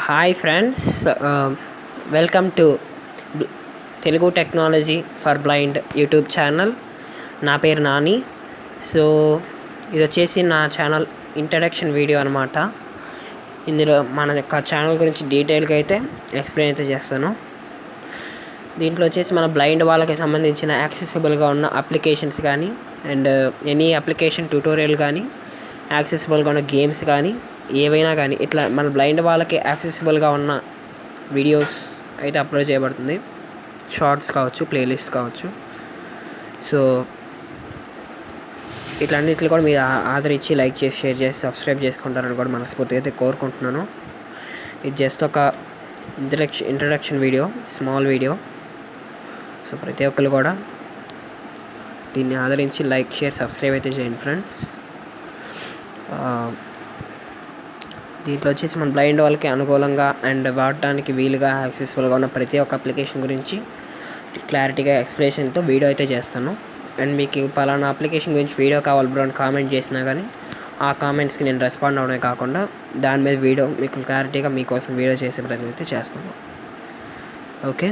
Hi friends. Welcome to Telugu technology for blind YouTube channel. నా పేరు Nani. So ఇది వచ్చేసి నా ఛానల్ ఇంట్రడక్షన్ వీడియో అనమాట. ఇందులో మన యొక్క ఛానల్ గురించి డీటెయిల్గా అయితే ఎక్స్ప్లెయిన్ అయితే చేస్తాను. దీంట్లో వచ్చేసి మన బ్లైండ్ వాళ్ళకి సంబంధించిన యాక్సెసిబుల్గా ఉన్న అప్లికేషన్స్ కానీ అండ్ ఎనీ అప్లికేషన్ ట్యూటోరియల్ కానీ, యాక్సెసిబుల్గా ఉన్న గేమ్స్ కానీ, ఏవైనా కానీ ఇట్లా మన బ్లైండ్ వాళ్ళకి యాక్సెసిబుల్గా ఉన్న వీడియోస్ అయితే అప్లోడ్ చేయబడుతుంది. షార్ట్స్ కావచ్చు, ప్లేలిస్ట్ కావచ్చు. సో ఇట్లన్నిటిని కూడా మీరు ఆదరించి లైక్ చేసి, షేర్ చేసి, సబ్స్క్రైబ్ చేసుకుంటారని కూడా మనస్ఫూర్తిగా అయితే కోరుకుంటున్నాను. ఇది జస్ట్ ఒక introduction video, small video. So ప్రతి ఒక్కరు కూడా దీన్ని ఆదరించి లైక్, షేర్, సబ్స్క్రైబ్ అయితే చేయండి ఫ్రెండ్స్. దీంట్లో వచ్చేసి మన బ్లైండ్ వాళ్ళకి అనుకూలంగా అండ్ వాడటానికి వీలుగా యాక్సెసిబుల్గా ఉన్న ప్రతి ఒక్క అప్లికేషన్ గురించి క్లారిటీగా ఎక్స్ప్లెనేషన్తో వీడియో అయితే చేస్తాను. అండ్ మీకు పలానా అప్లికేషన్ గురించి వీడియో కావాలి బ్రో అని కామెంట్ చేసినా కానీ ఆ కామెంట్స్కి నేను రెస్పాండ్ అవడమే కాకుండా దాని మీద వీడియో మీకు క్లారిటీగా మీకోసం వీడియో చేసే ప్రయత్నం అయితే చేస్తాను. ఓకే.